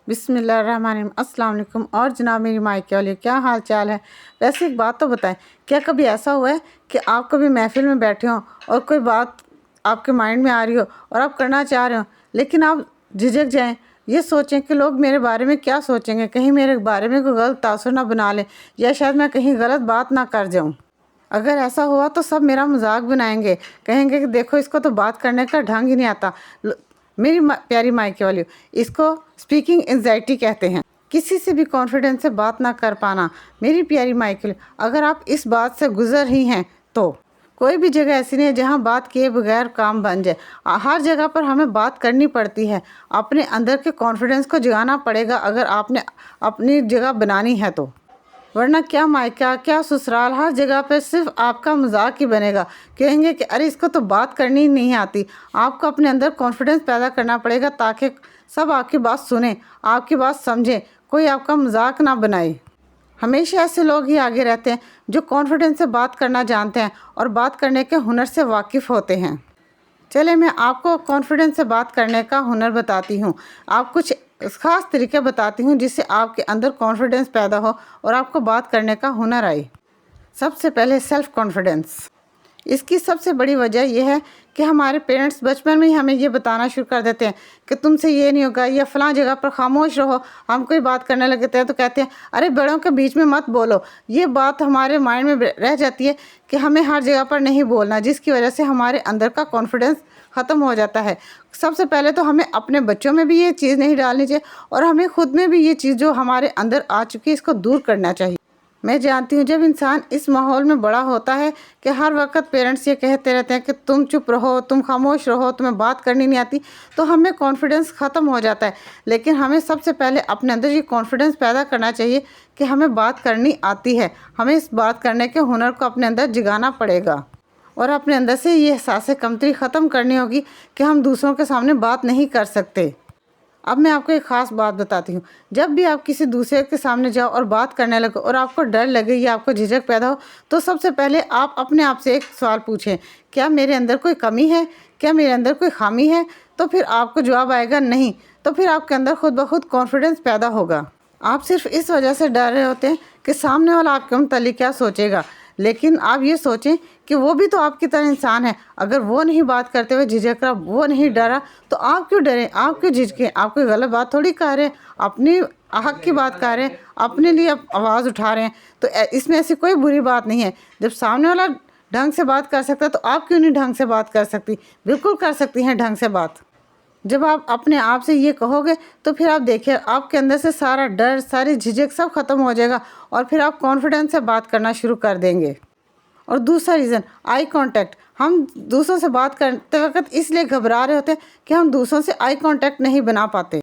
बिस्मिल्लाहिर्रहमानिर्रहीम। अस्सलाम वालेकुम। और जनाब मेरी मायके वाली क्या हाल चाल है। वैसे एक बात तो बताएं, क्या कभी ऐसा हुआ है कि आप कभी महफिल में बैठे हो और कोई बात आपके माइंड में आ रही हो और आप करना चाह रहे हो, लेकिन आप झिझक जाएं, ये सोचें कि लोग मेरे बारे में क्या सोचेंगे, कहीं मेरे बारे में कोई गलत तासुर ना बना लें या शायद मैं कहीं गलत बात ना कर जाऊं। अगर ऐसा हुआ तो सब मेरा मजाक बनाएंगे, कहेंगे कि देखो इसको तो बात करने का ढंग ही नहीं आता। मेरी प्यारी मायके वाली, इसको स्पीकिंग एंजाइटी कहते हैं, किसी से भी कॉन्फिडेंस से बात ना कर पाना। मेरी प्यारी मायके वाली, अगर आप इस बात से गुजर ही हैं तो कोई भी जगह ऐसी नहीं है जहाँ बात किए बगैर काम बन जाए। हर जगह पर हमें बात करनी पड़ती है, अपने अंदर के कॉन्फिडेंस को जगाना पड़ेगा अगर आपने अपनी जगह बनानी है तो। वरना क्या मायका क्या ससुराल, हर जगह पे सिर्फ आपका मजाक ही बनेगा, कहेंगे कि अरे इसको तो बात करनी ही नहीं आती। आपको अपने अंदर कॉन्फिडेंस पैदा करना पड़ेगा ताकि सब आपकी बात सुने, आपकी बात समझे, कोई आपका मजाक ना बनाए। हमेशा ऐसे लोग ही आगे रहते हैं जो कॉन्फिडेंस से बात करना जानते हैं और बात करने के हुनर से वाकिफ़ होते हैं। चले मैं आपको कॉन्फिडेंस से बात करने का हुनर बताती हूँ, आप कुछ ख़ास तरीके बताती हूँ जिससे आपके अंदर कॉन्फिडेंस पैदा हो और आपको बात करने का हुनर आए। सबसे पहले सेल्फ़ कॉन्फिडेंस। इसकी सबसे बड़ी वजह यह है कि हमारे पेरेंट्स बचपन में ही हमें ये बताना शुरू कर देते हैं कि तुमसे ये नहीं होगा या फ़लाँ जगह पर खामोश रहो। हम कोई बात करने लगते हैं तो कहते हैं अरे बड़ों के बीच में मत बोलो। ये बात हमारे माइंड में रह जाती है कि हमें हर जगह पर नहीं बोलना, जिसकी वजह से हमारे अंदर का कॉन्फिडेंस ख़त्म हो जाता है। सबसे पहले तो हमें अपने बच्चों में भी ये चीज़ नहीं डालनी चाहिए और हमें ख़ुद में भी ये चीज़ जो हमारे अंदर आ चुकी है इसको दूर करना चाहिए। मैं जानती हूँ जब इंसान इस माहौल में बड़ा होता है कि हर वक्त पेरेंट्स ये कहते रहते हैं कि तुम चुप रहो, तुम खामोश रहो, तुम्हें बात करनी नहीं आती, तो हमें कॉन्फिडेंस ख़त्म हो जाता है। लेकिन हमें सबसे पहले अपने अंदर ये कॉन्फिडेंस पैदा करना चाहिए कि हमें बात करनी आती है। हमें इस बात करने के हुनर को अपने अंदर जगाना पड़ेगा और अपने अंदर से ये एहसास कमतरी ख़त्म करनी होगी कि हम दूसरों के सामने बात नहीं कर सकते। अब मैं आपको एक ख़ास बात बताती हूँ, जब भी आप किसी दूसरे के सामने जाओ और बात करने लगो और आपको डर लगे या आपको झिझक पैदा हो, तो सबसे पहले आप अपने आप से एक सवाल पूछें, क्या मेरे अंदर कोई कमी है, क्या मेरे अंदर कोई खामी है। तो फिर आपको जवाब आएगा नहीं, तो फिर आपके अंदर खुद ब खुद कॉन्फिडेंस पैदा होगा। आप सिर्फ इस वजह से डर रहे होते हैं कि सामने वाला आपके मुतालिक क्या सोचेगा, लेकिन आप ये सोचें कि वो भी तो आपकी तरह इंसान है। अगर वो नहीं बात करते हुए झिझक रहा, वो नहीं डरा, तो आप क्यों डरें, आप क्यों झिझकें। आप कोई गलत बात थोड़ी कर रहे हैं, अपनी हक की बात कर रहे हैं, अपने लिए आवाज़ उठा रहे हैं, तो इसमें ऐसी कोई बुरी बात नहीं है। जब सामने वाला ढंग से बात कर सकता है तो आप क्यों नहीं ढंग से बात कर सकती। बिल्कुल कर सकती हैं ढंग से बात। जब आप अपने आप से ये कहोगे तो फिर आप देखिए आपके अंदर से सारा डर, सारी झिझक सब ख़त्म हो जाएगा और फिर आप कॉन्फिडेंस से बात करना शुरू कर देंगे। और दूसरा रीज़न, आई कांटेक्ट। हम दूसरों से बात करते वक्त इसलिए घबरा रहे होते हैं कि हम दूसरों से आई कांटेक्ट नहीं बना पाते।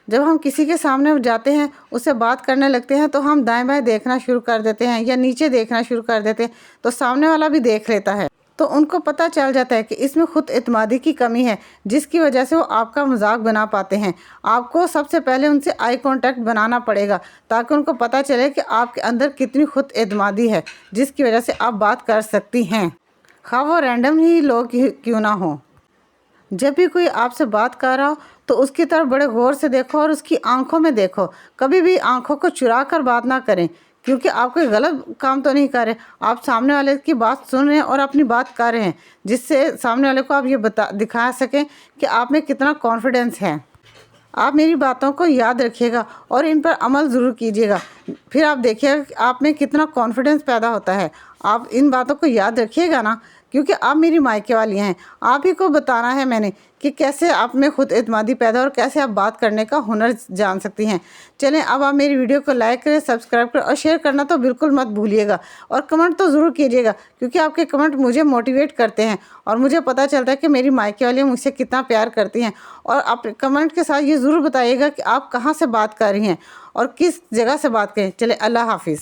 जब हम किसी के सामने जाते हैं, उससे बात करने लगते हैं, तो हम दाएं बाएं देखना शुरू कर देते हैं या नीचे देखना शुरू कर देते हैं, तो सामने वाला भी देख लेता है, तो उनको पता चल जाता है कि इसमें खुद एतमादी की कमी है, जिसकी वजह से वो आपका मजाक बना पाते हैं। आपको सबसे पहले उनसे आई कांटेक्ट बनाना पड़ेगा ताकि उनको पता चले कि आपके अंदर कितनी खुद एतमादी है, जिसकी वजह से आप बात कर सकती हैं, खा वो रैंडम ही लोग क्यों ना हो। जब भी कोई आपसे बात कर रहा हो तो उसकी तरफ बड़े गौर से देखो और उसकी आंखों में देखो। कभी भी आंखों को चुरा कर बात ना करें, क्योंकि आप कोई गलत काम तो नहीं कर रहे, आप सामने वाले की बात सुन रहे हैं और अपनी बात कर रहे हैं, जिससे सामने वाले को आप ये दिखा सकें कि आप में कितना कॉन्फिडेंस है। आप मेरी बातों को याद रखिएगा और इन पर अमल ज़रूर कीजिएगा, फिर आप देखिएगा कि आप में कितना कॉन्फिडेंस पैदा होता है। आप इन बातों को याद रखिएगा ना, क्योंकि आप मेरी मायके वाली हैं। आप ही को बताना है मैंने कि कैसे आप में खुद एतमादी पैदा और कैसे आप बात करने का हुनर जान सकती हैं। चलें अब आप मेरी वीडियो को लाइक करें, सब्सक्राइब करें और शेयर करना तो बिल्कुल मत भूलिएगा, और कमेंट तो ज़रूर कीजिएगा, क्योंकि आपके कमेंट मुझे मोटिवेट करते हैं और मुझे पता चलता है कि मेरी मायके वाली मुझसे कितना प्यार करती हैं। और आप कमेंट के साथ ये ज़रूर बताइएगा कि आप कहाँ से बात कर रही हैं और किस जगह से बात करें। चले अल्लाह हाफिज़।